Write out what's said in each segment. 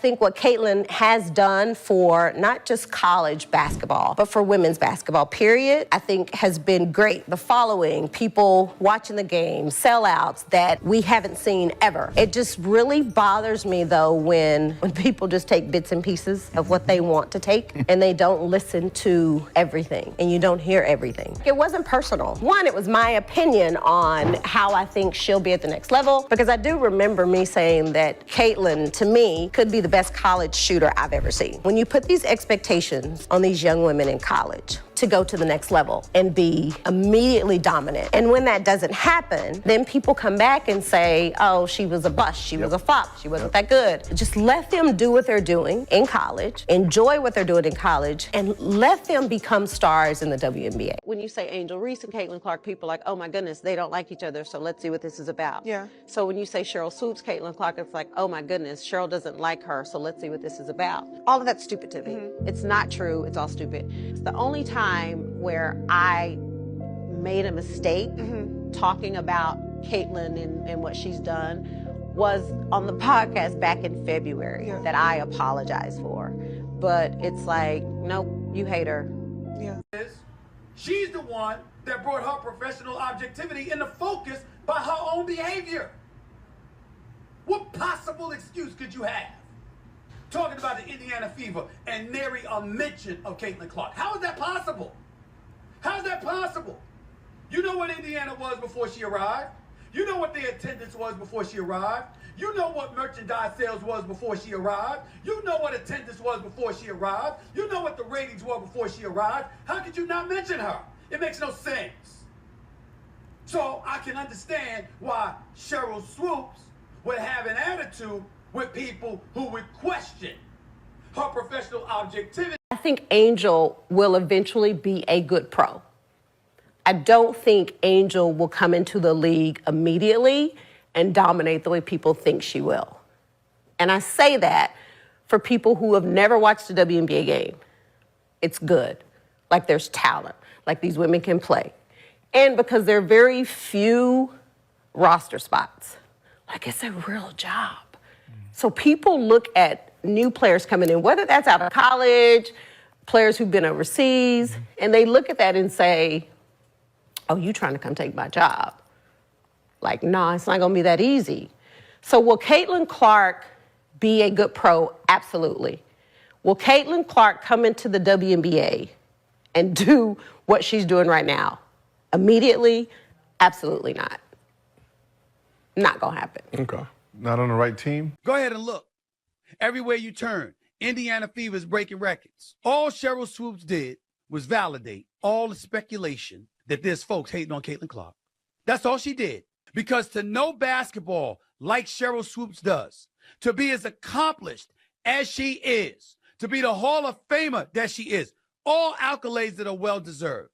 think what Caitlin has done for not just college basketball, but for women's basketball, period, I think has been great. The following, people watching the game, sellouts that we haven't seen ever. It just really bothers me, though, when people just take bits and pieces of what they want to take and they don't listen to everything and you don't hear everything. It wasn't personal. One, it was my opinion on how I think she'll be at the next level, because I do remember me saying that Caitlin, to me, could be the best college shooter I've ever seen. When you put these expectations on these young women in college to go to the next level and be immediately dominant, and when that doesn't happen, then people come back and say, oh, she was a bust, she was a flop, she wasn't that good. Just let them do what they're doing in college, enjoy what they're doing in college, and let them become stars in the WNBA. When you say Angel Reese and Caitlin Clark, people are like, oh my goodness, they don't like each other, so let's see what this is about. Yeah. So when you say Sheryl Swoopes, Caitlin Clark, it's like, oh my goodness, Sheryl doesn't like her, so let's see what this is about. All of that's stupid to me. It's not true, it's all stupid. It's the only time where I made a mistake talking about Caitlin and what she's done was on the podcast back in February that I apologized for. But it's like, nope, you hate her. Yeah. She's the one that brought her professional objectivity into focus by her own behavior. What possible excuse could you have? Talking about the Indiana Fever and nary a mention of Caitlin Clark. How is that possible? How is that possible? You know what Indiana was before she arrived. You know what the attendance was before she arrived. You know what merchandise sales was before she arrived. You know what attendance was before she arrived. You know what the ratings were before she arrived. How could you not mention her? It makes no sense. So I can understand why Sheryl Swoopes would have an attitude with people who would question her professional objectivity. I think Angel will eventually be a good pro. I don't think Angel will come into the league immediately and dominate the way people think she will. And I say that for people who have never watched a WNBA game. It's good. Like there's talent. Like these women can play. And because there are very few roster spots. Like it's a real job. So people look at new players coming in, whether that's out of college, players who've been overseas, and they look at that and say, oh, you trying to come take my job. Like, nah, it's not gonna be that easy. So will Caitlin Clark be a good pro? Absolutely. Will Caitlin Clark come into the WNBA and do what she's doing right now? Immediately? Absolutely not. Not gonna happen. Okay. Not on the right team? Go ahead and look. Everywhere you turn, Indiana Fever is breaking records. All Sheryl Swoopes did was validate all the speculation that there's folks hating on Caitlin Clark. That's all she did. Because to know basketball like Sheryl Swoopes does, to be as accomplished as she is, to be the Hall of Famer that she is, all accolades that are well-deserved.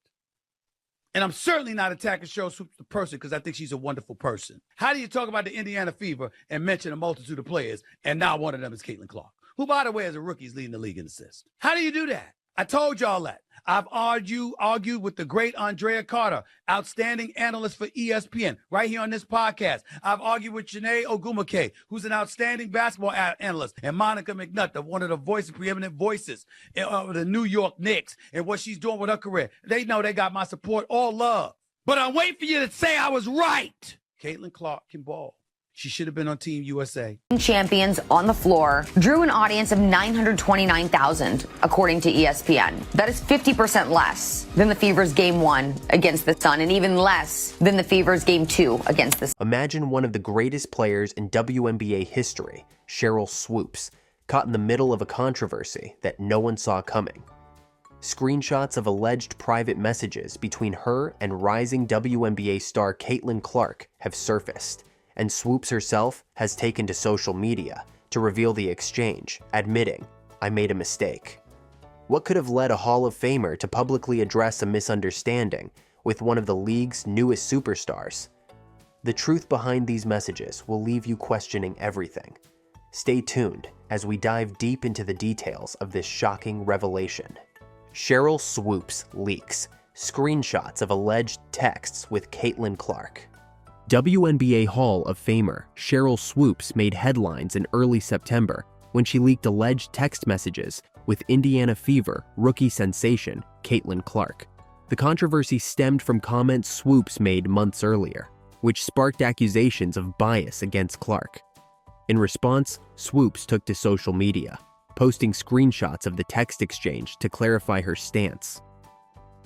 And I'm certainly not attacking Sheryl Swoopes the person because I think she's a wonderful person. How do you talk about the Indiana Fever and mention a multitude of players and now one of them is Caitlin Clark, who, by the way, as a rookie is leading the league in assists? How do you do that? I told y'all that. I've argued with the great Andrea Carter, outstanding analyst for ESPN, right here on this podcast. I've argued with Janae Ogumake, who's an outstanding basketball analyst, and Monica McNutt, one of the preeminent voices of the New York Knicks, and what she's doing with her career. They know they got my support, all love. But I'm waiting for you to say I was right. Caitlin Clark can ball. She should have been on Team USA. Champions on the floor drew an audience of 929,000, according to ESPN. That is 50% less than the Fever's Game 1 against the Sun, and even less than the Fever's Game 2 against the Sun. Imagine one of the greatest players in WNBA history, Sheryl Swoopes, caught in the middle of a controversy that no one saw coming. Screenshots of alleged private messages between her and rising WNBA star Caitlin Clark have surfaced, and Swoopes herself has taken to social media to reveal the exchange, admitting, "I made a mistake." What could have led a Hall of Famer to publicly address a misunderstanding with one of the league's newest superstars? The truth behind these messages will leave you questioning everything. Stay tuned as we dive deep into the details of this shocking revelation. Sheryl Swoopes leaks screenshots of alleged texts with Caitlin Clark. WNBA Hall of Famer Sheryl Swoopes made headlines in early September when she leaked alleged text messages with Indiana Fever rookie sensation Caitlin Clark. The controversy stemmed from comments Swoopes made months earlier, which sparked accusations of bias against Clark. In response, Swoopes took to social media, posting screenshots of the text exchange to clarify her stance.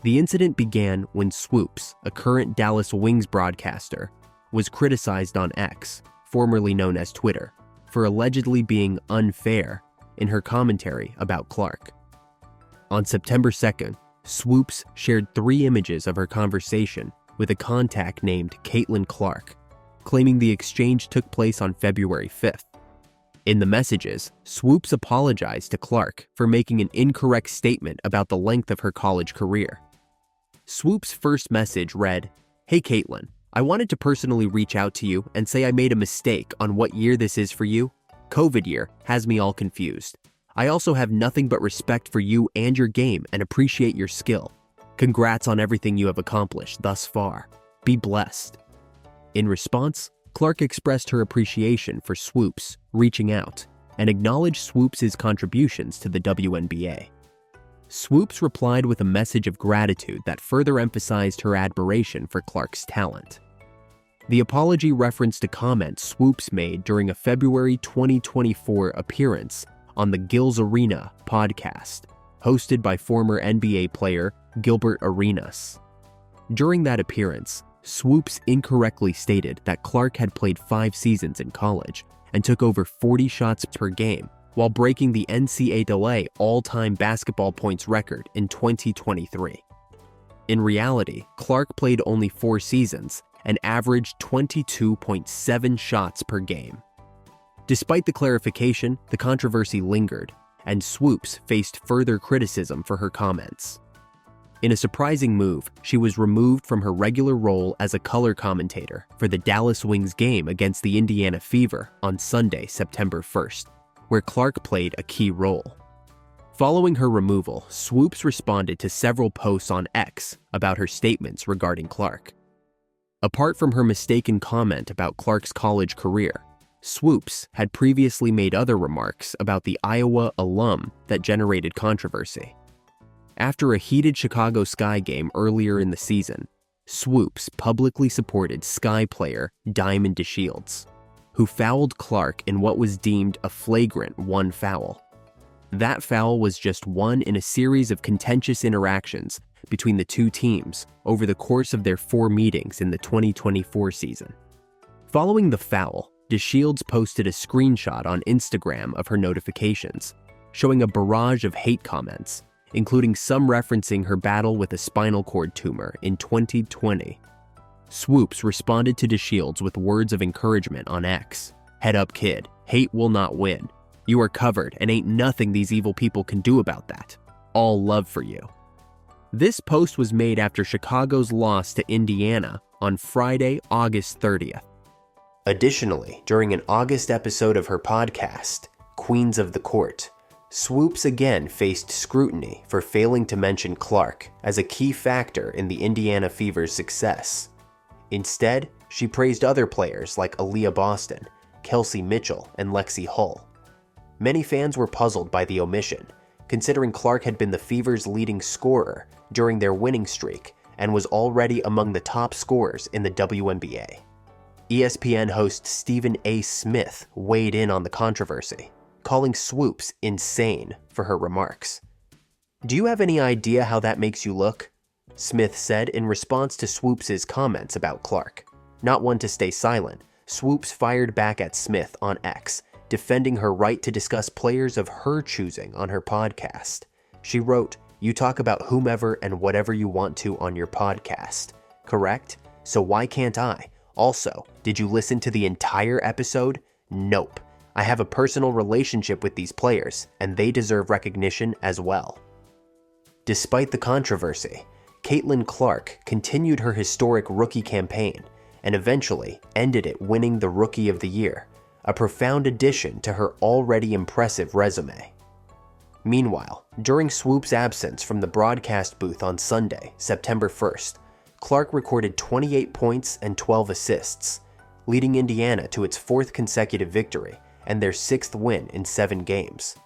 The incident began when Swoopes, a current Dallas Wings broadcaster, was criticized on X, formerly known as Twitter, for allegedly being unfair in her commentary about Clark. On September 2nd, Swoopes shared 3 images of her conversation with a contact named Caitlin Clark, claiming the exchange took place on February 5th. In the messages, Swoopes apologized to Clark for making an incorrect statement about the length of her college career. Swoopes' first message read, "Hey Caitlin, I wanted to personally reach out to you and say I made a mistake on what year this is for you. COVID year has me all confused. I also have nothing but respect for you and your game and appreciate your skill. Congrats on everything you have accomplished thus far. Be blessed." In response, Clark expressed her appreciation for Swoopes reaching out and acknowledged Swoopes' contributions to the WNBA. Swoopes replied with a message of gratitude that further emphasized her admiration for Clark's talent. The apology referenced a comment Swoopes made during a February 2024 appearance on the Gil's Arena podcast, hosted by former NBA player Gilbert Arenas. During that appearance, Swoopes incorrectly stated that Clark had played 5 seasons in college and took over 40 shots per game while breaking the NCAA all-time basketball points record in 2023. In reality, Clark played only 4 seasons and averaged 22.7 shots per game. Despite the clarification, the controversy lingered, and Swoopes faced further criticism for her comments. In a surprising move, she was removed from her regular role as a color commentator for the Dallas Wings game against the Indiana Fever on Sunday, September 1st, where Clark played a key role. Following her removal, Swoopes responded to several posts on X about her statements regarding Clark. Apart from her mistaken comment about Clark's college career, Swoopes had previously made other remarks about the Iowa alum that generated controversy. After a heated Chicago Sky game earlier in the season, Swoopes publicly supported Sky player Diamond DeShields, who fouled Clark in what was deemed a flagrant 1 foul. That foul was just one in a series of contentious interactions between the two teams over the course of their 4 meetings in the 2024 season. Following the foul, DeShields posted a screenshot on Instagram of her notifications, showing a barrage of hate comments, including some referencing her battle with a spinal cord tumor in 2020. Swoopes responded to DeShields with words of encouragement on X. "Head up, kid. Hate will not win. You are covered and ain't nothing these evil people can do about that. All love for you." This post was made after Chicago's loss to Indiana on Friday, August 30th. Additionally, during an August episode of her podcast, Queens of the Court, Swoopes again faced scrutiny for failing to mention Clark as a key factor in the Indiana Fever's success. Instead, she praised other players like Aaliyah Boston, Kelsey Mitchell, and Lexi Hull. Many fans were puzzled by the omission, considering Clark had been the Fever's leading scorer during their winning streak and was already among the top scorers in the WNBA. ESPN host Stephen A. Smith weighed in on the controversy, calling Swoopes insane for her remarks. "Do you have any idea how that makes you look?" Smith said in response to Swoopes' comments about Clark. Not one to stay silent, Swoopes fired back at Smith on X, defending her right to discuss players of her choosing on her podcast. She wrote, "You talk about whomever and whatever you want to on your podcast, correct? So why can't I? Also, did you listen to the entire episode? Nope. I have a personal relationship with these players, and they deserve recognition as well." Despite the controversy, Caitlin Clark continued her historic rookie campaign and eventually ended it winning the Rookie of the Year, a profound addition to her already impressive resume. Meanwhile, during Swoopes' absence from the broadcast booth on Sunday, September 1st, Clark recorded 28 points and 12 assists, leading Indiana to its 4th consecutive victory and their 6th win in 7 games.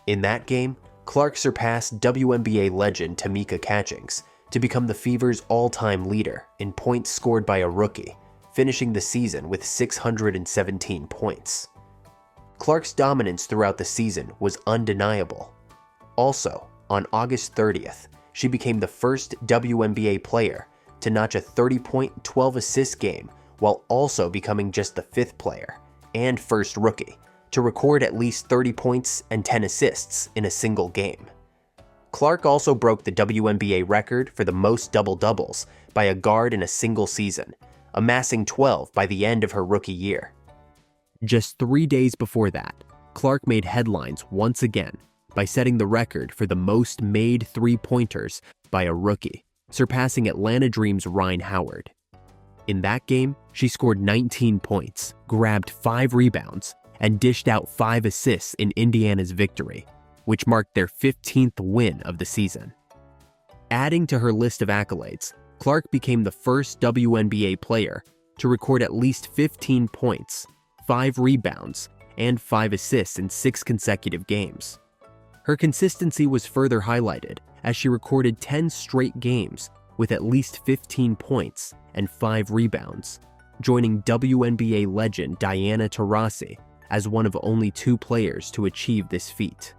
In that game, Clark surpassed WNBA legend Tamika Catchings to become the Fever's all-time leader in points scored by a rookie, finishing the season with 617 points. Clark's dominance throughout the season was undeniable. Also, on August 30th, she became the first WNBA player to notch a 30-point, 12-assist game while also becoming just the 5th player and first rookie to record at least 30 points and 10 assists in a single game. Clark also broke the WNBA record for the most double-doubles by a guard in a single season, amassing 12 by the end of her rookie year. Just 3 days before that, Clark made headlines once again by setting the record for the most made three-pointers by a rookie, surpassing Atlanta Dream's Rhyne Howard. In that game, she scored 19 points, grabbed 5 rebounds, and dished out 5 assists in Indiana's victory, which marked their 15th win of the season. Adding to her list of accolades, Clark became the first WNBA player to record at least 15 points, 5 rebounds, and 5 assists in 6 consecutive games. Her consistency was further highlighted as she recorded 10 straight games with at least 15 points and 5 rebounds, joining WNBA legend Diana Taurasi as one of only 2 players to achieve this feat.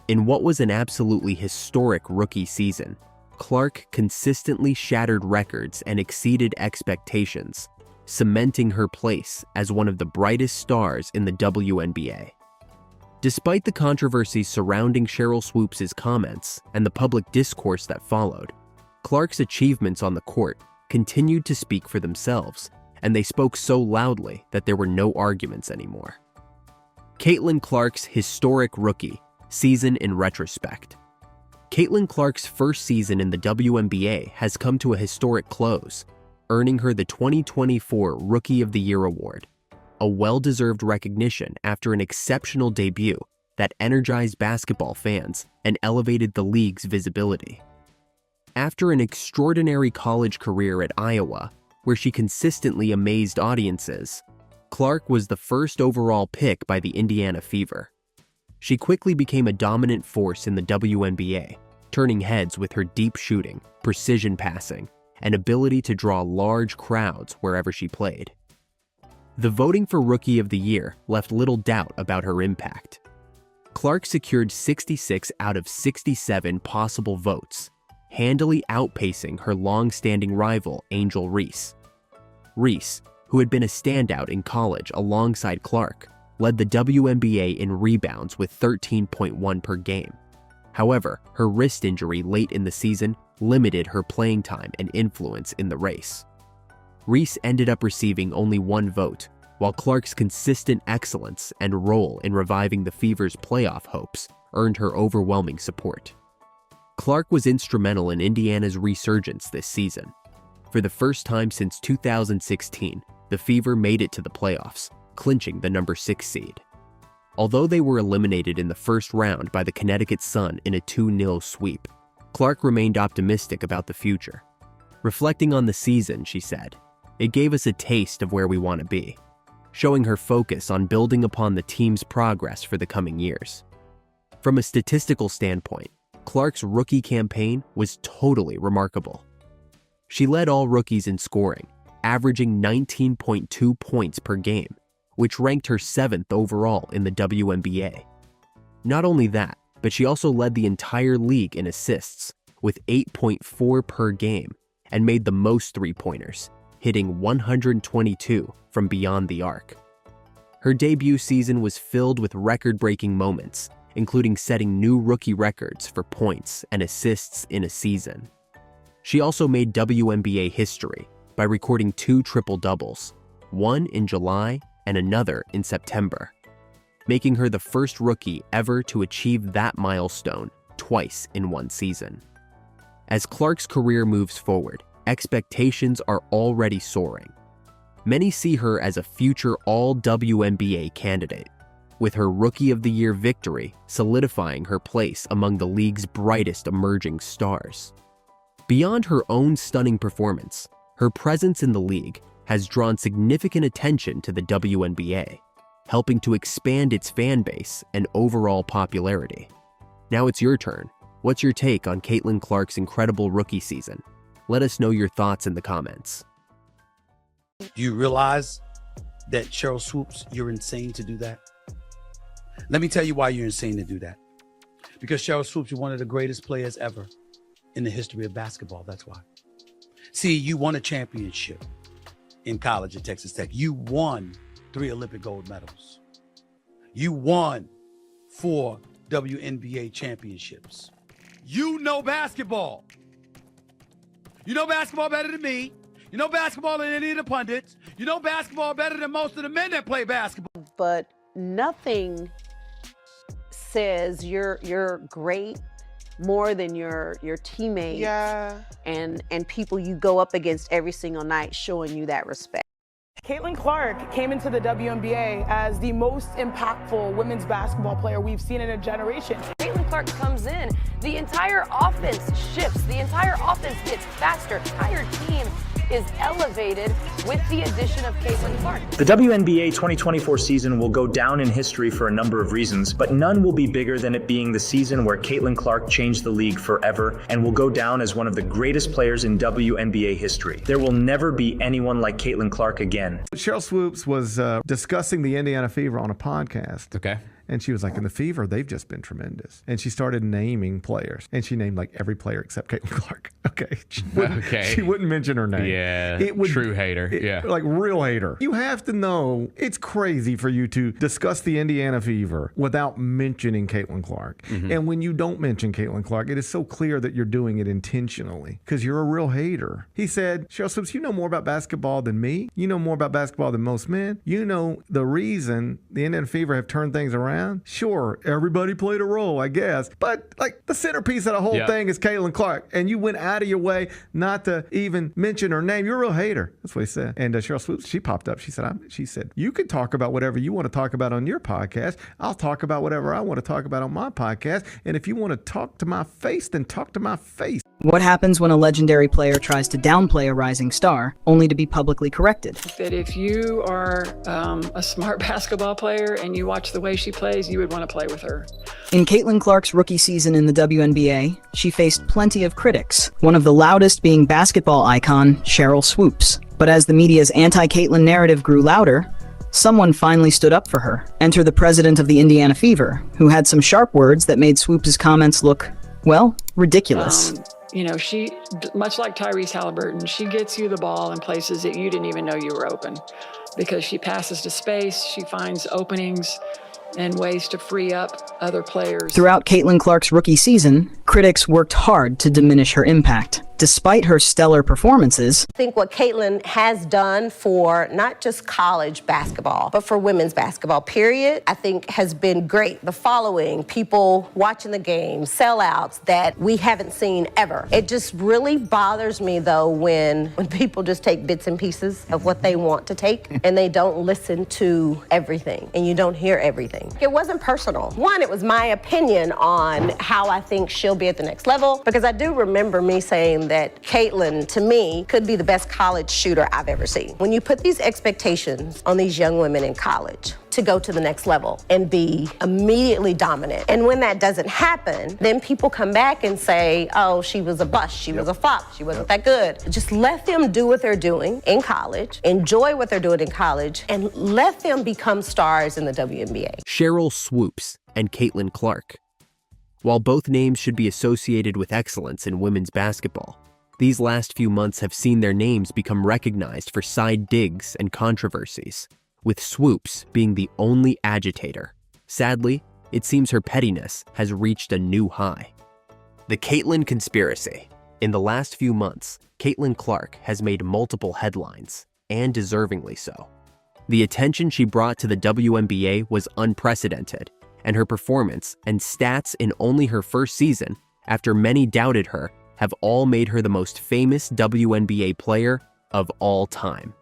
In what was an absolutely historic rookie season, Clark consistently shattered records and exceeded expectations, cementing her place as one of the brightest stars in the WNBA. Despite the controversies surrounding Sheryl Swoopes' comments and the public discourse that followed, Clark's achievements on the court continued to speak for themselves, and they spoke so loudly that there were no arguments anymore. Caitlin Clark's historic rookie season in retrospect. Caitlin Clark's first season in the WNBA has come to a historic close, earning her the 2024 Rookie of the Year award, a well-deserved recognition after an exceptional debut that energized basketball fans and elevated the league's visibility. After an extraordinary college career at Iowa, where she consistently amazed audiences, Clark was the first overall pick by the Indiana Fever. She quickly became a dominant force in the WNBA, turning heads with her deep shooting, precision passing, and ability to draw large crowds wherever she played. The voting for Rookie of the Year left little doubt about her impact. Clark secured 66 out of 67 possible votes, handily outpacing her long-standing rival Angel Reese. Reese, who had been a standout in college alongside Clark, led the WNBA in rebounds with 13.1 per game. However, her wrist injury late in the season limited her playing time and influence in the race. Reese ended up receiving only 1 vote, while Clark's consistent excellence and role in reviving the Fever's playoff hopes earned her overwhelming support. Clark was instrumental in Indiana's resurgence this season. For the first time since 2016, the Fever made it to the playoffs, clinching the number 6 seed. Although they were eliminated in the first round by the Connecticut Sun in a 2-0 sweep, Clark remained optimistic about the future. Reflecting on the season, she said, "It gave us a taste of where we want to be," showing her focus on building upon the team's progress for the coming years. From a statistical standpoint, Clark's rookie campaign was totally remarkable. She led all rookies in scoring, averaging 19.2 points per game, which ranked her 7th overall in the WNBA. Not only that, but she also led the entire league in assists, with 8.4 per game, and made the most three-pointers, hitting 122 from beyond the arc. Her debut season was filled with record-breaking moments, including setting new rookie records for points and assists in a season. She also made WNBA history by recording 2 triple-doubles, one in July and another in September, making her the first rookie ever to achieve that milestone twice in one season. As Clark's career moves forward, expectations are already soaring. Many see her as a future all-WNBA candidate, with her Rookie of the Year victory solidifying her place among the league's brightest emerging stars. Beyond her own stunning performance, her presence in the league has drawn significant attention to the WNBA. helping to expand its fan base and overall popularity. Now it's your turn. What's your take on Caitlin Clark's incredible rookie season? Let us know your thoughts in the comments. Do you realize that, Sheryl Swoopes, you're insane to do that? Let me tell you why you're insane to do that. Because Sheryl Swoopes, you're one of the greatest players ever in the history of basketball. That's why. See, you won a championship in college at Texas Tech. You won 3 Olympic gold medals. You won 4 WNBA championships. You know basketball. You know basketball better than me. You know basketball than any of the pundits. You know basketball better than most of the men that play basketball. But nothing says you're great more than your teammates and people you go up against every single night showing you that respect. Caitlin Clark came into the WNBA as the most impactful women's basketball player we've seen in a generation. Caitlin Clark comes in, the entire offense shifts, the entire offense gets faster, the entire team is elevated with the addition of Caitlin Clark. The WNBA 2024 season will go down in history for a number of reasons, but none will be bigger than it being the season where Caitlin Clark changed the league forever and will go down as one of the greatest players in WNBA history. There will never be anyone like Caitlin Clark again. Sheryl Swoopes was discussing the Indiana Fever on a podcast. Okay. And she was like, in the Fever, they've just been tremendous. And she started naming players. And she named like every player except Caitlin Clark. Okay. She wouldn't mention her name. Yeah. True hater. Yeah. Like real hater. You have to know it's crazy for you to discuss the Indiana Fever without mentioning Caitlin Clark. Mm-hmm. And when you don't mention Caitlin Clark, it is so clear that you're doing it intentionally because you're a real hater. He said, Sheryl Swoopes, you know more about basketball than me. You know more about basketball than most men. You know the reason the Indiana Fever have turned things around. Sure, everybody played a role, I guess. But like the centerpiece of the whole thing is Caitlin Clark. And you went out of your way not to even mention her name. You're a real hater. That's what he said. And Sheryl Swoopes, she popped up. She said, you can talk about whatever you want to talk about on your podcast. I'll talk about whatever I want to talk about on my podcast. And if you want to talk to my face, then talk to my face. What happens when a legendary player tries to downplay a rising star, only to be publicly corrected? That if you are a smart basketball player and you watch the way she plays, you would want to play with her. In Caitlin Clark's rookie season in the WNBA, she faced plenty of critics, one of the loudest being basketball icon Sheryl Swoopes. But as the media's anti-Caitlin narrative grew louder, someone finally stood up for her. Enter the president of the Indiana Fever, who had some sharp words that made Swoopes' comments look, well, ridiculous. You know, she, much like Tyrese Halliburton, she gets you the ball in places that you didn't even know you were open because she passes to space, she finds openings and ways to free up other players. Throughout Caitlin Clark's rookie season, critics worked hard to diminish her impact. Despite her stellar performances, I think what Caitlin has done for not just college basketball, but for women's basketball, period, I think has been great. The following, people watching the game, sellouts that we haven't seen ever. It just really bothers me, though, when people just take bits and pieces of what they want to take and they don't listen to everything and you don't hear everything. It wasn't personal. One, it was my opinion on how I think she'll be at the next level, because I do remember me saying that Caitlin, to me, could be the best college shooter I've ever seen. When you put these expectations on these young women in college to go to the next level and be immediately dominant, and when that doesn't happen, then people come back and say, oh, she was a bust, she was a flop, she wasn't that good. Just let them do what they're doing in college, enjoy what they're doing in college, and let them become stars in the WNBA. Sheryl Swoopes and Caitlin Clark. While both names should be associated with excellence in women's basketball, these last few months have seen their names become recognized for side digs and controversies, with Swoopes being the only agitator. Sadly, it seems her pettiness has reached a new high. The Caitlin conspiracy. In the last few months, Caitlin Clark has made multiple headlines, and deservingly so. The attention she brought to the WNBA was unprecedented, and her performance and stats in only her first season, after many doubted her, have all made her the most famous WNBA player of all time.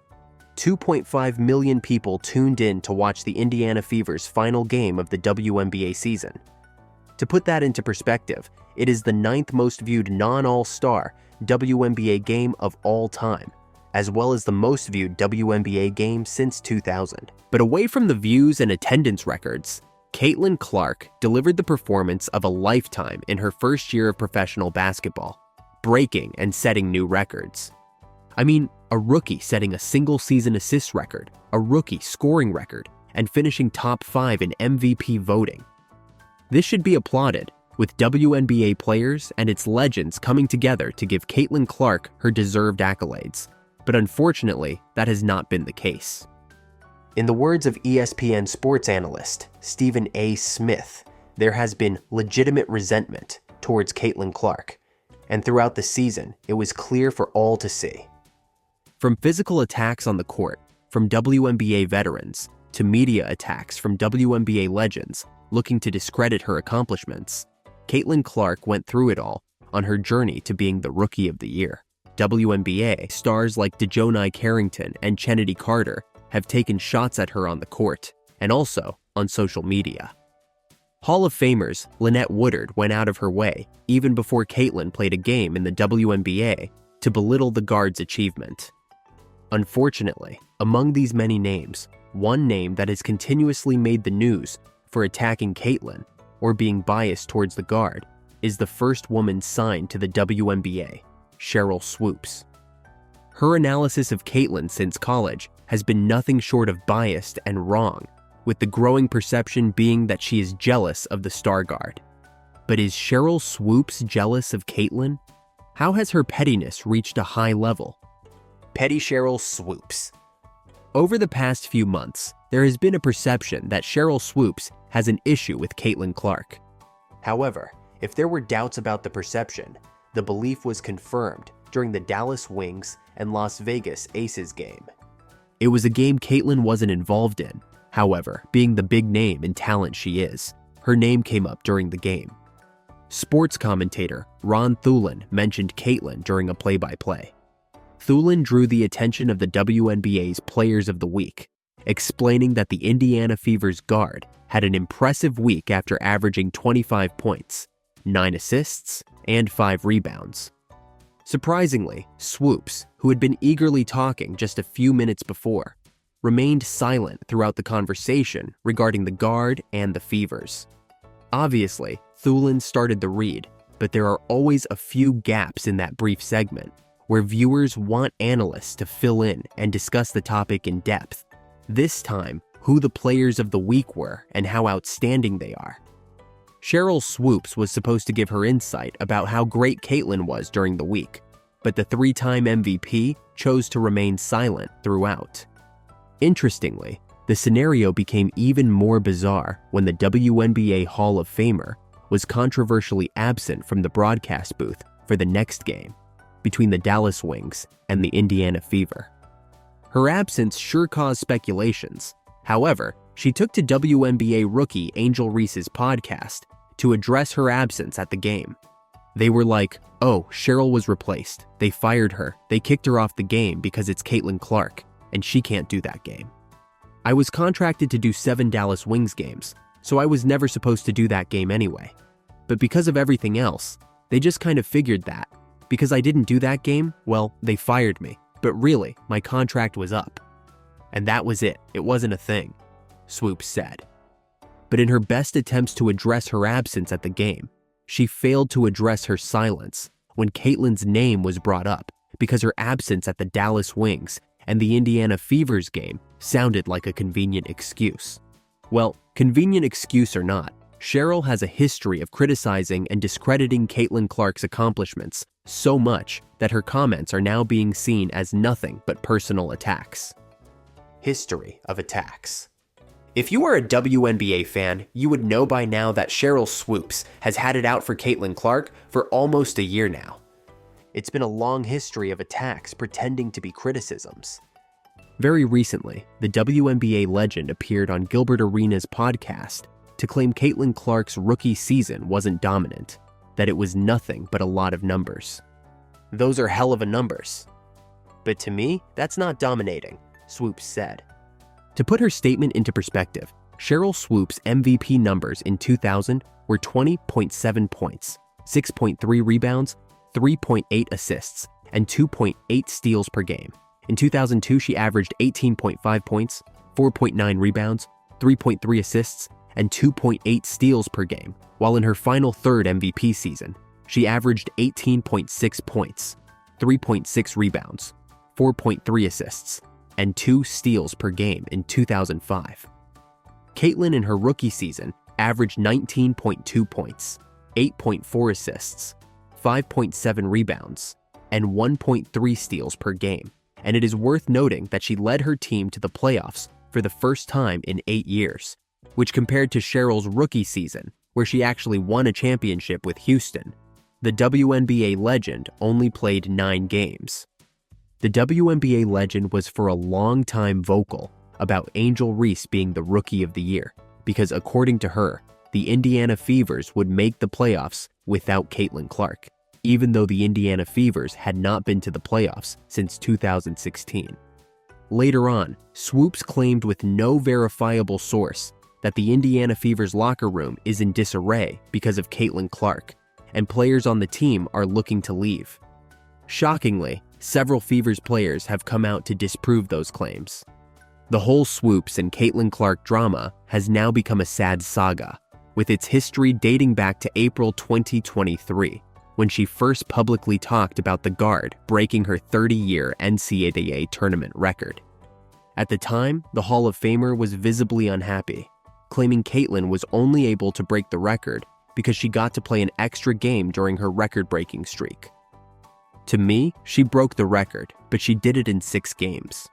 2.5 million people tuned in to watch the Indiana Fever's final game of the WNBA season. To put that into perspective, it is the 9th most viewed non-all-star WNBA game of all time, as well as the most viewed WNBA game since 2000. But away from the views and attendance records, Caitlin Clark delivered the performance of a lifetime in her first year of professional basketball, breaking and setting new records. I mean, a rookie setting a single-season assist record, a rookie scoring record, and finishing top 5 in MVP voting. This should be applauded, with WNBA players and its legends coming together to give Caitlin Clark her deserved accolades. But unfortunately, that has not been the case. In the words of ESPN sports analyst Stephen A. Smith, there has been legitimate resentment towards Caitlin Clark, and throughout the season, it was clear for all to see. From physical attacks on the court, from WNBA veterans, to media attacks from WNBA legends looking to discredit her accomplishments, Caitlin Clark went through it all on her journey to being the Rookie of the Year. WNBA stars like DeJounte Carrington and Chennedy Carter have taken shots at her on the court and also on social media. Hall of Famers Lynette Woodard went out of her way, even before Caitlin played a game in the WNBA, to belittle the guard's achievement. Unfortunately, among these many names, one name that has continuously made the news for attacking Caitlin or being biased towards the guard is the first woman signed to the WNBA, Sheryl Swoopes. Her analysis of Caitlin since college has been nothing short of biased and wrong, with the growing perception being that she is jealous of the star guard. But is Sheryl Swoopes jealous of Caitlin? How has her pettiness reached a high level? Petty Sheryl Swoopes. Over the past few months, there has been a perception that Sheryl Swoopes has an issue with Caitlin Clark. However, if there were doubts about the perception, the belief was confirmed during the Dallas Wings and Las Vegas Aces game. It was a game Caitlin wasn't involved in. However, being the big name and talent she is, her name came up during the game. Sports commentator Ron Thulin mentioned Caitlin during a play-by-play. Thulin drew the attention of the WNBA's Players of the Week, explaining that the Indiana Fever's guard had an impressive week after averaging 25 points, 9 assists, and 5 rebounds. Surprisingly, Swoopes, who had been eagerly talking just a few minutes before, remained silent throughout the conversation regarding the guard and the Fevers. Obviously, Thulin started the read, but there are always a few gaps in that brief segment where viewers want analysts to fill in and discuss the topic in depth. This time, who the Players of the Week were and how outstanding they are. Sheryl Swoopes was supposed to give her insight about how great Caitlin was during the week, but the 3-time MVP chose to remain silent throughout. Interestingly, the scenario became even more bizarre when the WNBA Hall of Famer was controversially absent from the broadcast booth for the next game between the Dallas Wings and the Indiana Fever. Her absence sure caused speculations. However, she took to WNBA rookie Angel Reese's podcast to address her absence at the game. They were like, "Oh, Sheryl was replaced. They fired her. They kicked her off the game because it's Caitlin Clark, and she can't do that game. I was contracted to do 7 Dallas Wings games, so I was never supposed to do that game anyway. But because of everything else, they just kind of figured that. Because I didn't do that game, well, they fired me. But really, my contract was up. And that was it. It wasn't a thing," Swoopes said. But in her best attempts to address her absence at the game, she failed to address her silence when Caitlin's name was brought up because her absence at the Dallas Wings and the Indiana Fever's game sounded like a convenient excuse. Well, convenient excuse or not, Sheryl has a history of criticizing and discrediting Caitlin Clark's accomplishments so much that her comments are now being seen as nothing but personal attacks. History of attacks. If you are a WNBA fan, you would know by now that Sheryl Swoopes has had it out for Caitlin Clark for almost a year now. It's been a long history of attacks pretending to be criticisms. Very recently, the WNBA legend appeared on Gilbert Arenas' podcast to claim Caitlin Clark's rookie season wasn't dominant, that it was nothing but a lot of numbers. Those are hell of a numbers. But to me, that's not dominating, Swoopes said. To put her statement into perspective, Sheryl Swoopes' MVP numbers in 2000 were 20.7 points, 6.3 rebounds, 3.8 assists, and 2.8 steals per game. In 2002, she averaged 18.5 points, 4.9 rebounds, 3.3 assists, and 2.8 steals per game, while in her final third MVP season, she averaged 18.6 points, 3.6 rebounds, 4.3 assists, and 2 steals per game in 2005. Caitlin in her rookie season averaged 19.2 points, 8.4 assists, 5.7 rebounds, and 1.3 steals per game, and it is worth noting that she led her team to the playoffs for the first time in 8 years, which compared to Sheryl's rookie season, where she actually won a championship with Houston, the WNBA legend only played 9 games. The WNBA legend was for a long time vocal about Angel Reese being the Rookie of the Year, because according to her, the Indiana Fevers would make the playoffs without Caitlin Clark, even though the Indiana Fevers had not been to the playoffs since 2016. Later on, Swoopes claimed with no verifiable source that the Indiana Fevers locker room is in disarray because of Caitlin Clark, and players on the team are looking to leave. Shockingly, several Fevers players have come out to disprove those claims. The whole Swoopes and Caitlin Clark drama has now become a sad saga, with its history dating back to April 2023, when she first publicly talked about the guard breaking her 30-year NCAA tournament record. At the time, the Hall of Famer was visibly unhappy, claiming Caitlin was only able to break the record because she got to play an extra game during her record-breaking streak. To me, she broke the record, but she did it in 6 games.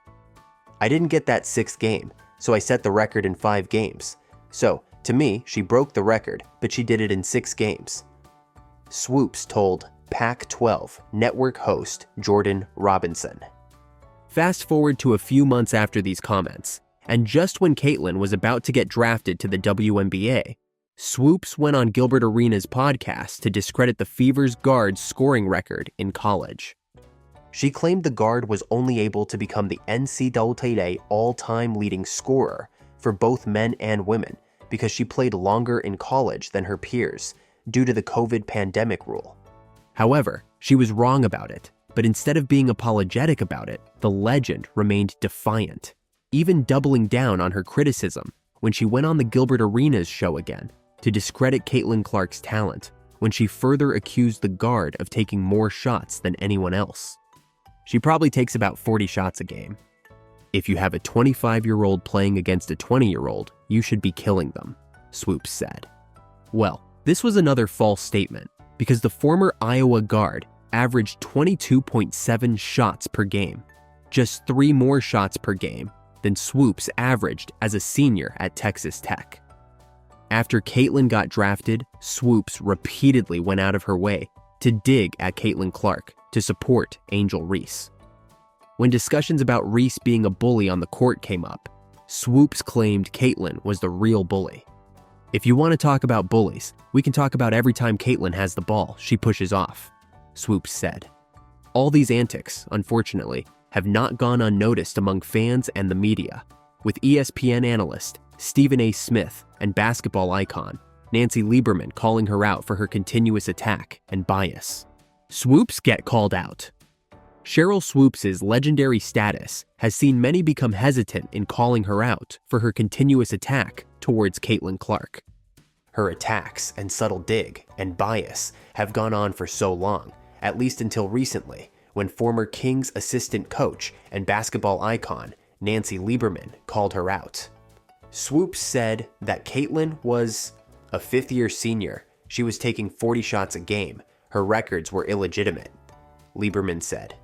I didn't get that 6th game, so I set the record in 5 games. So, to me, she broke the record, but she did it in 6 games. Swoopes told Pac-12 network host Jordan Robinson. Fast forward to a few months after these comments, and just when Caitlin was about to get drafted to the WNBA, Swoopes went on Gilbert Arenas' podcast to discredit the Fevers guard's scoring record in college. She claimed the guard was only able to become the NCAA all-time leading scorer for both men and women because she played longer in college than her peers due to the COVID pandemic rule. However, she was wrong about it, but instead of being apologetic about it, the legend remained defiant, even doubling down on her criticism when she went on the Gilbert Arenas show again to discredit Caitlin Clark's talent when she further accused the guard of taking more shots than anyone else. She probably takes about 40 shots a game. If you have a 25-year-old playing against a 20-year-old, you should be killing them, Swoopes said. Well, this was another false statement because the former Iowa guard averaged 22.7 shots per game, just 3 more shots per game than Swoopes averaged as a senior at Texas Tech. After Caitlin got drafted, Swoopes repeatedly went out of her way to dig at Caitlin Clark to support Angel Reese. When discussions about Reese being a bully on the court came up, Swoopes claimed Caitlin was the real bully. If you want to talk about bullies, we can talk about every time Caitlin has the ball, she pushes off, Swoopes said. All these antics, unfortunately, have not gone unnoticed among fans and the media, with ESPN analyst Stephen A. Smith and basketball icon Nancy Lieberman calling her out for her continuous attack and bias. Swoopes get called out. Sheryl Swoopes' legendary status has seen many become hesitant in calling her out for her continuous attack towards Caitlin Clark. Her attacks and subtle dig and bias have gone on for so long, at least until recently, when former Kings assistant coach and basketball icon Nancy Lieberman called her out. Swoopes said that Caitlin was a 5th-year senior. She was taking 40 shots a game. Her records were illegitimate, Lieberman said.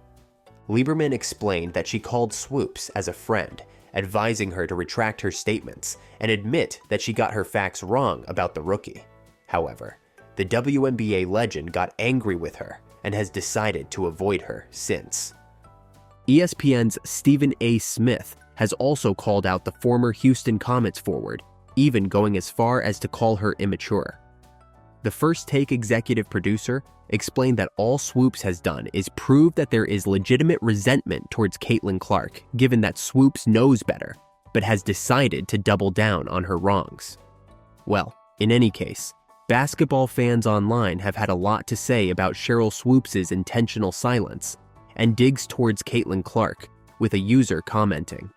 Lieberman explained that she called Swoopes as a friend, advising her to retract her statements and admit that she got her facts wrong about the rookie. However, the WNBA legend got angry with her and has decided to avoid her since. ESPN's Stephen A. Smith has also called out the former Houston Comets forward, even going as far as to call her immature. The First Take executive producer explained that all Swoopes has done is prove that there is legitimate resentment towards Caitlin Clark, given that Swoopes knows better, but has decided to double down on her wrongs. Well, in any case, basketball fans online have had a lot to say about Sheryl Swoopes' intentional silence and digs towards Caitlin Clark, with a user commenting.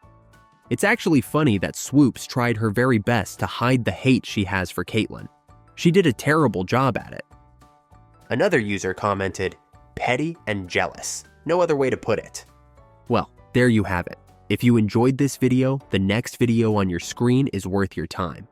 It's actually funny that Swoopes tried her very best to hide the hate she has for Caitlin. She did a terrible job at it. Another user commented, petty and jealous. No other way to put it. Well, there you have it. If you enjoyed this video, the next video on your screen is worth your time.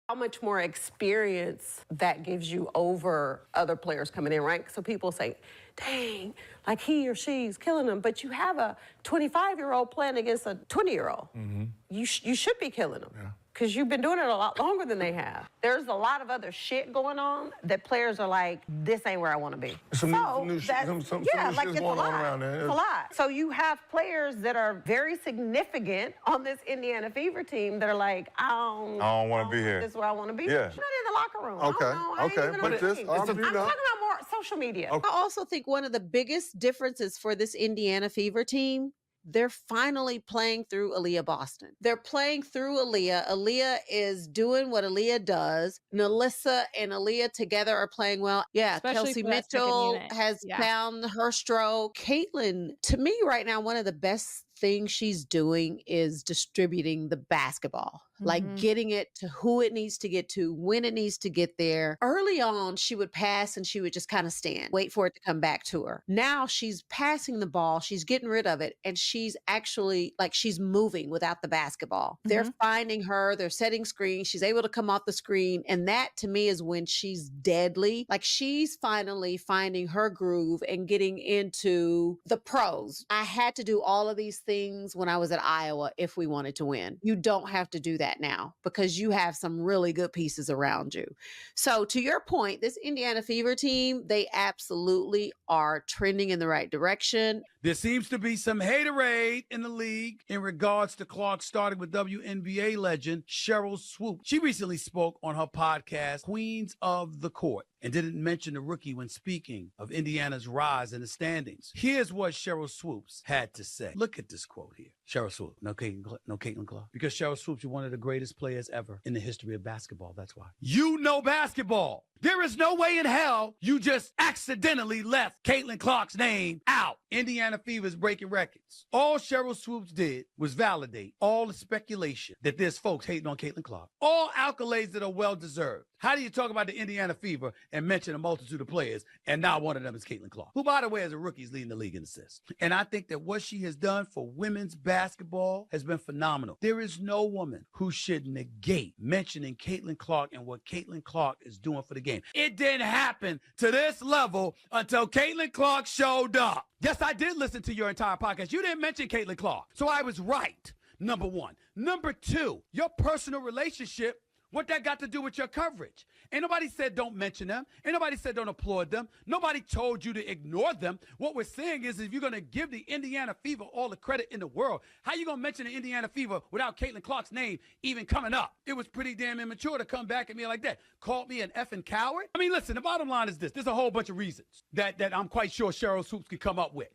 How much more experience that gives you over other players coming in, right? So people say, dang, like he or she's killing them, but you have a 25-year-old playing against a 20-year-old. Mm-hmm. You should be killing them. Yeah. Because you've been doing it a lot longer than they have. There's a lot of other shit going on that players are like, this ain't where I want to be. Some new shit's going on around there. It's a lot. So you have players that are very significant on this Indiana Fever team that are like, I don't want to be here. This is where I want to be. Yeah. You're not in the locker room. Okay. I ain't even on the team. I'm talking about more social media. I also think one of the biggest differences for this Indiana Fever team, they're finally playing through Aaliyah Boston. They're playing through Aaliyah. Aaliyah is doing what Aaliyah does. Nalissa and Aaliyah together are playing well. Yeah, Especially Kelsey for that second Mitchell unit. has Yeah. found her stroke. Caitlin, to me right now, one of the best things she's doing is distributing the basketball. Like getting it to who it needs to get to, when it needs to get there. Early on, she would pass and she would just kind of stand, wait for it to come back to her. Now she's passing the ball, she's getting rid of it, and she's actually like she's moving without the basketball. They're finding her, they're setting screens, she's able to come off the screen, and that to me is when she's deadly. Like she's finally finding her groove and getting into the pros. I had to do all of these things when I was at Iowa if we wanted to win. You don't have to do that now because you have some really good pieces around you. So to your point, this Indiana Fever team, they absolutely are trending in the right direction. There seems to be some haterade in the league in regards to Clark, starting with WNBA legend Sheryl Swoopes. She recently spoke on her podcast, Queens of the Court, and didn't mention the rookie when speaking of Indiana's rise in the standings. Here's what Sheryl Swoopes had to say. Look at this quote here. Sheryl Swoopes, no Caitlin Clark. Because Sheryl Swoopes, you're one of the greatest players ever in the history of basketball. That's why. You know basketball. There is no way in hell you just accidentally left Caitlin Clark's name out. Indiana Fever's breaking records. All Sheryl Swoopes did was validate all the speculation that there's folks hating on Caitlin Clark. All accolades that are well-deserved. How do you talk about the Indiana Fever and mention a multitude of players, and now one of them is Caitlin Clark, who, by the way, as a rookie, is leading the league in assists? And I think that what she has done for women's basketball has been phenomenal. There is no woman who should negate mentioning Caitlin Clark and what Caitlin Clark is doing for the game. It didn't happen to this level until Caitlin Clark showed up. Yes, I did listen to your entire podcast. You didn't mention Caitlin Clark, so I was right, number one. Number two, your personal relationship, what that got to do with your coverage? Ain't nobody said don't mention them. Ain't nobody said don't applaud them. Nobody told you to ignore them. What we're saying is if you're going to give the Indiana Fever all the credit in the world, how you going to mention the Indiana Fever without Caitlin Clark's name even coming up? It was pretty damn immature to come back at me like that. Called me an effing coward? I mean, listen, the bottom line is this. There's a whole bunch of reasons that I'm quite sure Sheryl Swoopes could come up with.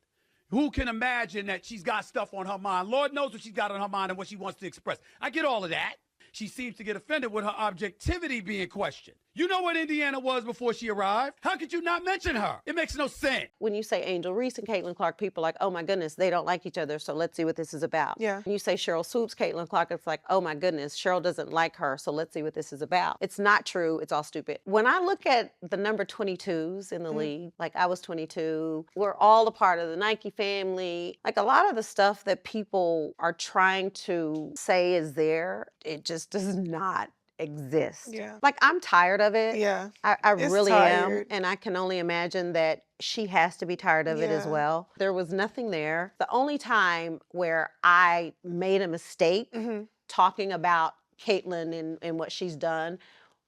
Who can imagine that she's got stuff on her mind? Lord knows what she's got on her mind and what she wants to express. I get all of that. She seems to get offended with her objectivity being questioned. You know what Indiana was before she arrived? How could you not mention her? It makes no sense. When you say Angel Reese and Caitlin Clark, people are like, oh my goodness, they don't like each other, so let's see what this is about. Yeah. When you say Sheryl Swoopes, Caitlin Clark, it's like, oh my goodness, Sheryl doesn't like her, so let's see what this is about. It's not true. It's all stupid. When I look at the number 22s in the league, like I was 22, we're all a part of the Nike family. Like a lot of the stuff that people are trying to say is there, it just does not exist. Yeah. Like I'm tired of it. Yeah. I It's really tired. am. And I can only imagine that she has to be tired of it as Yeah. well. There was nothing there. The only time where I made a mistake talking about Caitlin and what she's done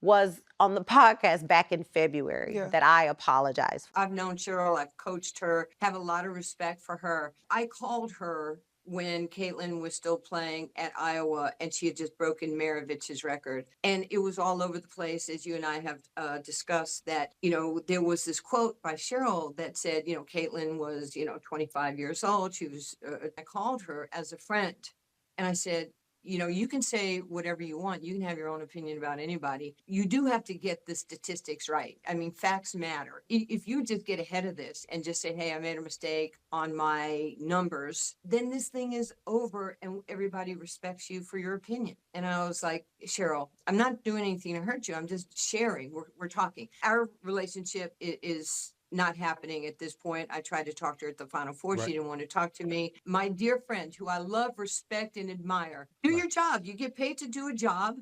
was on the podcast back in February that I apologized. I've known Sheryl, I've coached her, have a lot of respect for her. I called her when Caitlin was still playing at Iowa and she had just broken Maravich's record. And it was all over the place, as you and I have discussed, that, you know, there was this quote by Sheryl that said, you know, Caitlin was, 25 years old. She was, I called her as a friend and I said, You know, you can say whatever you want. You can have your own opinion about anybody. You do have to get the statistics right. I mean, facts matter. If you just get ahead of this and just say, hey, I made a mistake on my numbers, then this thing is over and everybody respects you for your opinion. And I was like, Sheryl, I'm not doing anything to hurt you. I'm just sharing. We're talking. Our relationship is not happening at this point. I tried to talk to her at the Final Four. Right. She didn't want to talk to me. My dear friend, who I love, respect, and admire, do your job. You get paid to do a job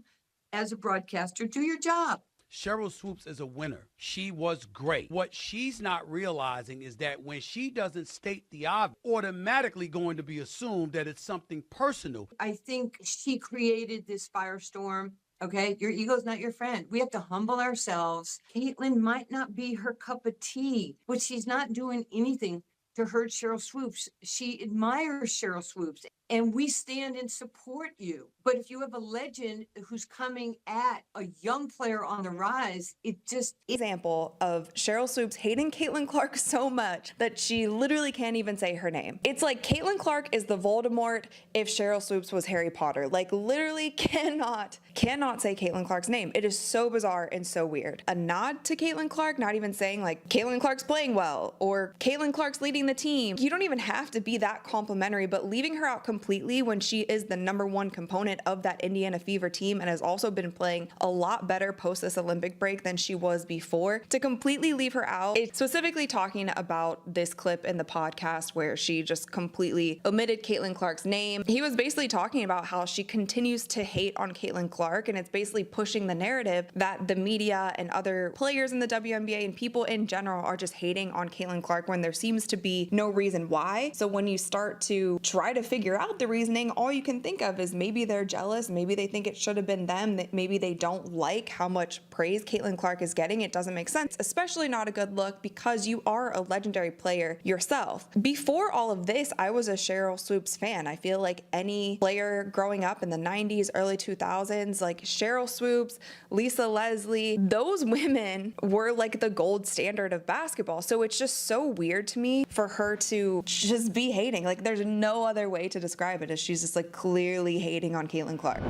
as a broadcaster. Do your job. Sheryl Swoopes is a winner. She was great. What she's not realizing is that when she doesn't state the obvious, automatically going to be assumed that it's something personal. I think she created this firestorm. Okay, your ego's not your friend. We have to humble ourselves. Caitlin might not be her cup of tea, but she's not doing anything to hurt Sheryl Swoopes. She admires Sheryl Swoopes, and we stand and support you. But if you have a legend who's coming at a young player on the rise, it just... Example of Sheryl Swoopes hating Caitlin Clark so much that she literally can't even say her name. It's like Caitlin Clark is the Voldemort if Sheryl Swoopes was Harry Potter. Like, literally cannot say Caitlin Clark's name. It is so bizarre and so weird. A nod to Caitlin Clark, not even saying like Caitlin Clark's playing well or Caitlin Clark's leading the team. You don't even have to be that complimentary, but leaving her out completely when she is the #1 component of that Indiana Fever team and has also been playing a lot better post this Olympic break than she was before, to completely leave her out. It's specifically talking about this clip in the podcast where she just completely omitted Caitlin Clark's name. He was basically talking about how she continues to hate on Caitlin Clark, and it's basically pushing the narrative that the media and other players in the WNBA and people in general are just hating on Caitlin Clark when there seems to be no reason why. So when you start to try to figure out the reasoning, all you can think of is maybe they're jealous, maybe they think it should have been them, that maybe they don't like how much praise Caitlin Clark is getting. It doesn't make sense, especially not a good look because you are a legendary player yourself. Before all of this, I was a Sheryl Swoopes fan. I feel like any player growing up in the 90s, early 2000s, like Sheryl Swoopes, Lisa Leslie, those women were like the gold standard of basketball. So it's just so weird to me for her to just be hating. Like, there's no other way to describe it as she's just like clearly hating on Caitlin Clark.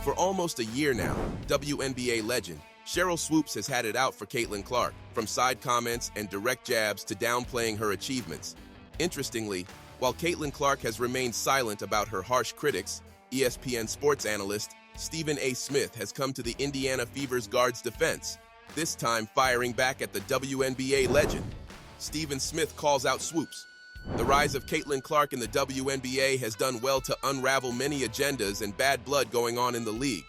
For almost a year now, WNBA legend Sheryl Swoopes has had it out for Caitlin Clark, from side comments and direct jabs to downplaying her achievements. Interestingly, while Caitlin Clark has remained silent about her harsh critics, ESPN sports analyst Stephen A. Smith has come to the Indiana Fever's guard's defense, this time firing back at the WNBA legend. Stephen Smith calls out Swoopes. The rise of Caitlin Clark in the WNBA has done well to unravel many agendas and bad blood going on in the league.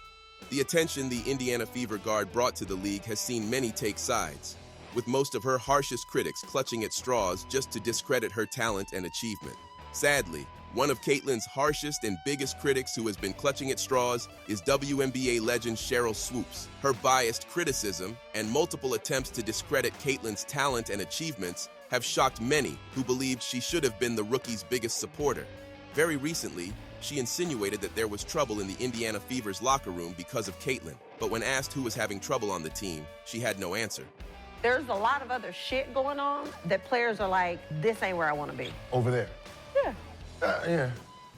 The attention the Indiana Fever guard brought to the league has seen many take sides, with most of her harshest critics clutching at straws just to discredit her talent and achievement. Sadly, one of Caitlin's harshest and biggest critics who has been clutching at straws is WNBA legend Sheryl Swoopes. Her biased criticism and multiple attempts to discredit Caitlin's talent and achievements have shocked many who believed she should have been the rookie's biggest supporter. Very recently, she insinuated that there was trouble in the Indiana Fever's locker room because of Caitlin, but when asked who was having trouble on the team, she had no answer. There's a lot of other shit going on that players are like, this ain't where I want to be. Over there. Yeah. Yeah.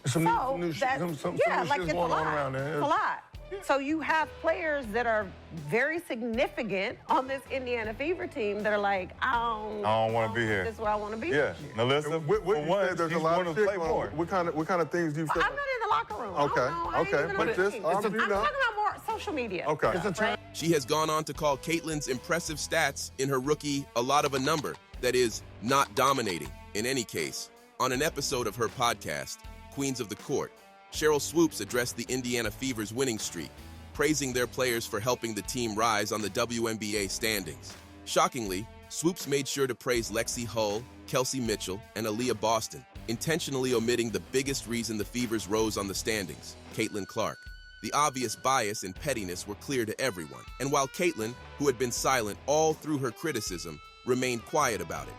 Some new shit going on around there. It's a lot. So you have players that are very significant on this Indiana Fever team that are like, I don't want to be here. This is where I want to be. Yeah. Now listen, there's a lot of shit more. What kind of things do you say? I'm not in the locker room. Okay. But I'm talking about more social media. Okay. Right? She has gone on to call Caitlin's impressive stats in her rookie a lot of a number, that is, not dominating. In any case, on an episode of her podcast, Queens of the Court, Sheryl Swoopes addressed the Indiana Fever's winning streak, praising their players for helping the team rise on the WNBA standings. Shockingly, Swoopes made sure to praise Lexi Hull, Kelsey Mitchell, and Aaliyah Boston, intentionally omitting the biggest reason the Fevers rose on the standings, Caitlin Clark. The obvious bias and pettiness were clear to everyone, and while Caitlin, who had been silent all through her criticism, remained quiet about it,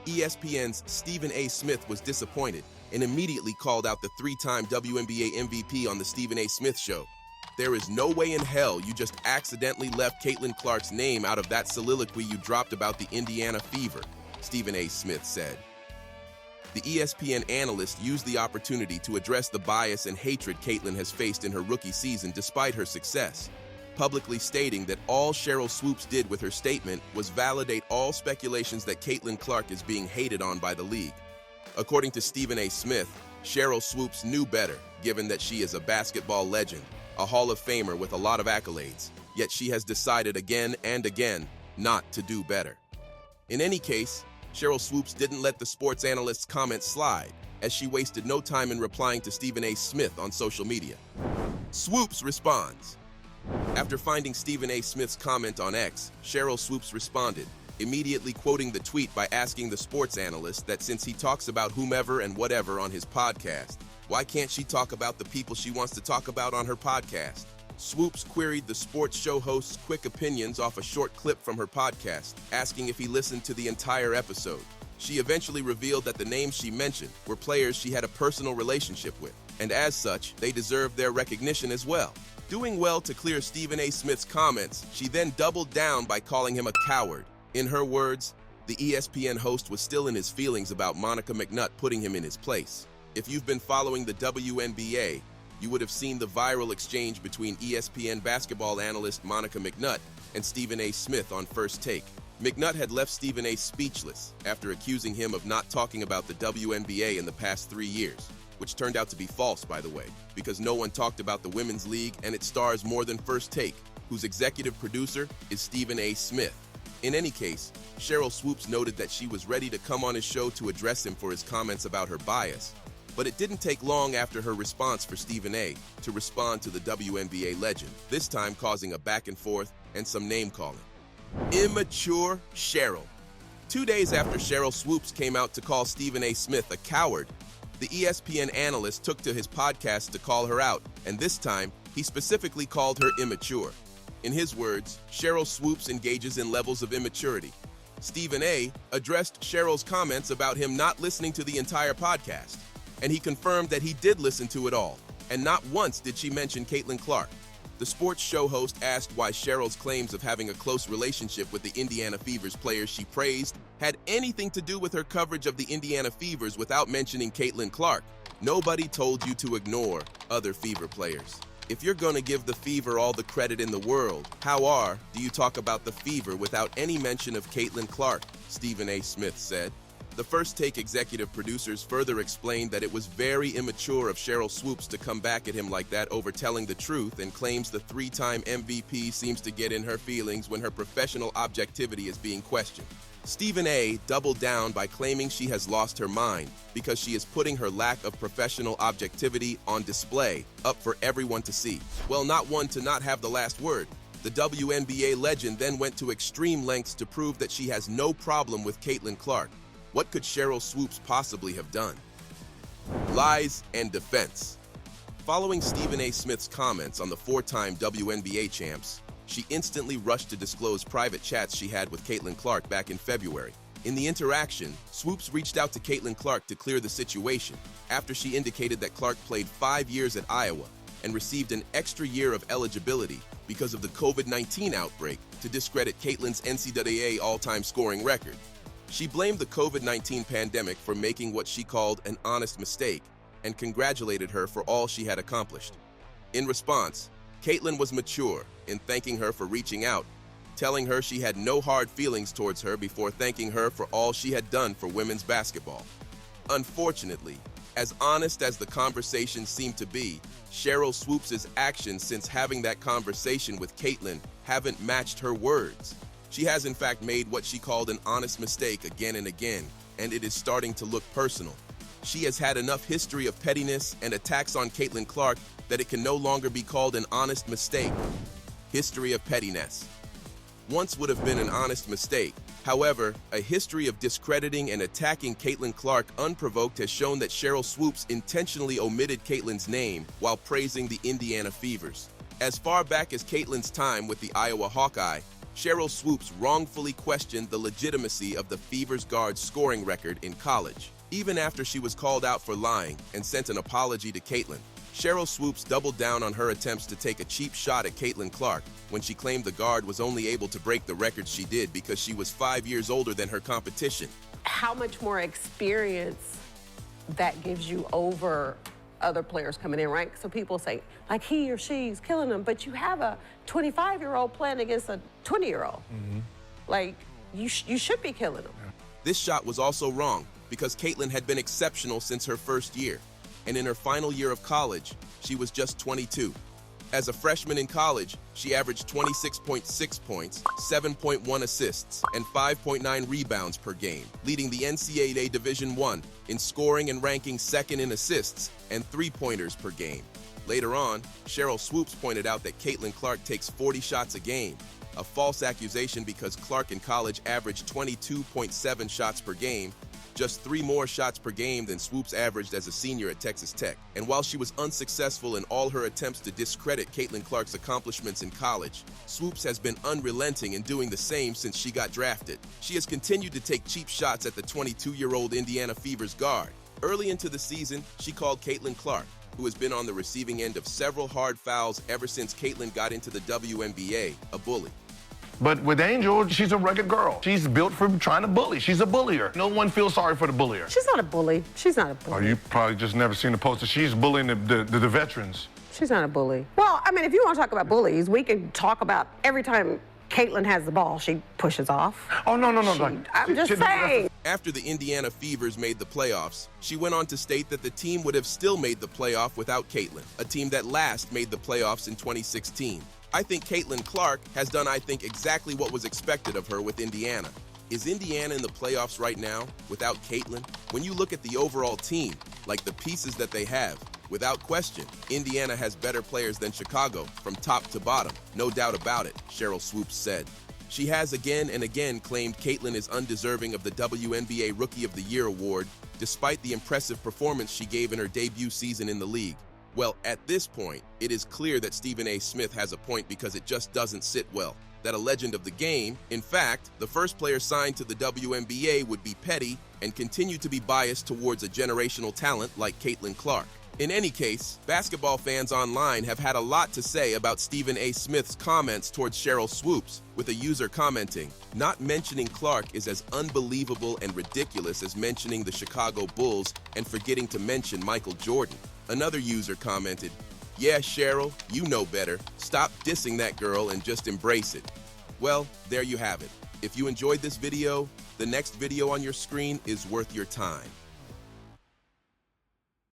ESPN's Stephen A. Smith was disappointed and immediately called out the three-time WNBA MVP on the Stephen A. Smith Show. There is no way in hell you just accidentally left Caitlin Clark's name out of that soliloquy you dropped about the Indiana Fever, Stephen A. Smith said. The ESPN analyst used the opportunity to address the bias and hatred Caitlin has faced in her rookie season despite her success, publicly stating that all Sheryl Swoopes did with her statement was validate all speculations that Caitlin Clark is being hated on by the league. According to Stephen A. Smith, Sheryl Swoopes knew better, given that she is a basketball legend, a Hall of Famer with a lot of accolades, yet she has decided again and again not to do better. In any case, Sheryl Swoopes didn't let the sports analyst's comments slide, as she wasted no time in replying to Stephen A. Smith on social media. Swoopes responds. After finding Stephen A. Smith's comment on X, Sheryl Swoopes responded, immediately quoting the tweet by asking the sports analyst that since he talks about whomever and whatever on his podcast, why can't she talk about the people she wants to talk about on her podcast? Swoopes queried the sports show host's quick opinions off a short clip from her podcast, asking if he listened to the entire episode. She eventually revealed that the names she mentioned were players she had a personal relationship with, and as such, they deserved their recognition as well. Doing well to clear Stephen A. Smith's comments, she then doubled down by calling him a coward. In her words, the ESPN host was still in his feelings about Monica McNutt putting him in his place. If you've been following the WNBA, you would have seen the viral exchange between ESPN basketball analyst Monica McNutt and Stephen A. Smith on First Take. McNutt had left Stephen A. speechless after accusing him of not talking about the WNBA in the past 3 years, which turned out to be false, by the way, because no one talked about the Women's League and its stars more than First Take, whose executive producer is Stephen A. Smith. In any case, Sheryl Swoopes noted that she was ready to come on his show to address him for his comments about her bias, but it didn't take long after her response for Stephen A. to respond to the WNBA legend, this time causing a back and forth and some name-calling. Immature Sheryl. 2 days after Sheryl Swoopes came out to call Stephen A. Smith a coward, the ESPN analyst took to his podcast to call her out, and this time, he specifically called her immature. In his words, Sheryl Swoopes engages in levels of immaturity. Stephen A. addressed Sheryl's comments about him not listening to the entire podcast, and he confirmed that he did listen to it all, and not once did she mention Caitlin Clark. The sports show host asked why Sheryl's claims of having a close relationship with the Indiana Fever's players she praised had anything to do with her coverage of the Indiana Fevers without mentioning Caitlin Clark. Nobody told you to ignore other Fever players. If you're going to give the Fever all the credit in the world, how do you talk about the Fever without any mention of Caitlin Clark? Stephen A. Smith said. The First Take executive producers further explained that it was very immature of Sheryl Swoopes to come back at him like that over telling the truth, and claims the 3-time MVP seems to get in her feelings when her professional objectivity is being questioned. Stephen A. doubled down by claiming she has lost her mind because she is putting her lack of professional objectivity on display, up for everyone to see. Well, not one to not have the last word. The WNBA legend then went to extreme lengths to prove that she has no problem with Caitlin Clark. What could Sheryl Swoopes possibly have done? Lies and defense. Following Stephen A. Smith's comments on the 4-time WNBA champs, she instantly rushed to disclose private chats she had with Caitlin Clark back in February. In the interaction, Swoopes reached out to Caitlin Clark to clear the situation after she indicated that Clark played 5 years at Iowa and received an extra year of eligibility because of the COVID-19 outbreak to discredit Caitlin's NCAA all-time scoring record. She blamed the COVID-19 pandemic for making what she called an honest mistake and congratulated her for all she had accomplished. In response, Caitlin was mature in thanking her for reaching out, telling her she had no hard feelings towards her before thanking her for all she had done for women's basketball. Unfortunately, as honest as the conversation seemed to be, Sheryl Swoopes' actions since having that conversation with Caitlin haven't matched her words. She has in fact made what she called an honest mistake again and again, and it is starting to look personal. She has had enough history of pettiness and attacks on Caitlin Clark that it can no longer be called an honest mistake. History of pettiness. Once would have been an honest mistake. However, a history of discrediting and attacking Caitlin Clark unprovoked has shown that Sheryl Swoopes intentionally omitted Caitlin's name while praising the Indiana Fevers. As far back as Caitlin's time with the Iowa Hawkeye, Sheryl Swoopes wrongfully questioned the legitimacy of the Fever's guard's scoring record in college. Even after she was called out for lying and sent an apology to Caitlin, Sheryl Swoopes doubled down on her attempts to take a cheap shot at Caitlin Clark when she claimed the guard was only able to break the records she did because she was 5 years older than her competition. How much more experience that gives you over other players coming in, right? So people say, like, he or she's killing them, but you have a 25-year-old playing against a 20-year-old. Like, you should be killing them. This shot was also wrong because Caitlin had been exceptional since her first year, and in her final year of college, she was just 22. As a freshman in college, she averaged 26.6 points, 7.1 assists, and 5.9 rebounds per game, leading the NCAA Division I in scoring and ranking second in assists and three-pointers per game. Later on, Sheryl Swoopes pointed out that Caitlin Clark takes 40 shots a game, a false accusation because Clark in college averaged 22.7 shots per game, just 3 more shots per game than Swoopes averaged as a senior at Texas Tech. And while she was unsuccessful in all her attempts to discredit Caitlin Clark's accomplishments in college, Swoopes has been unrelenting in doing the same since she got drafted. She has continued to take cheap shots at the 22-year-old Indiana Fever's guard. Early into the season, she called Caitlin Clark, who has been on the receiving end of several hard fouls ever since Caitlin got into the WNBA, a bully. But with Angel, she's a rugged girl. She's built for trying to bully. She's a bullier. No one feels sorry for the bullier. She's not a bully. She's not a bully. Oh, you probably just never seen the poster. She's bullying the veterans. She's not a bully. Well, I mean, if you want to talk about bullies, we can talk about every time Caitlin has the ball, she pushes off. Oh, no. I'm just saying. After the Indiana Fevers made the playoffs, she went on to state that the team would have still made the playoff without Caitlin, a team that last made the playoffs in 2016. I think Caitlin Clark has done, exactly what was expected of her with Indiana. Is Indiana in the playoffs right now without Caitlin? When you look at the overall team, like the pieces that they have, without question, Indiana has better players than Chicago from top to bottom. No doubt about it, Sheryl Swoopes said. She has again and again claimed Caitlin is undeserving of the WNBA Rookie of the Year award, despite the impressive performance she gave in her debut season in the league. Well, at this point, it is clear that Stephen A. Smith has a point because it just doesn't sit well. That a legend of the game, in fact, the first player signed to the WNBA would be petty and continue to be biased towards a generational talent like Caitlin Clark. In any case, basketball fans online have had a lot to say about Stephen A. Smith's comments towards Sheryl Swoopes, with a user commenting, "Not mentioning Clark is as unbelievable and ridiculous as mentioning the Chicago Bulls and forgetting to mention Michael Jordan." Another user commented, "Yeah, Sheryl, you know better. Stop dissing that girl and just embrace it." Well, there you have it. If you enjoyed this video, the next video on your screen is worth your time.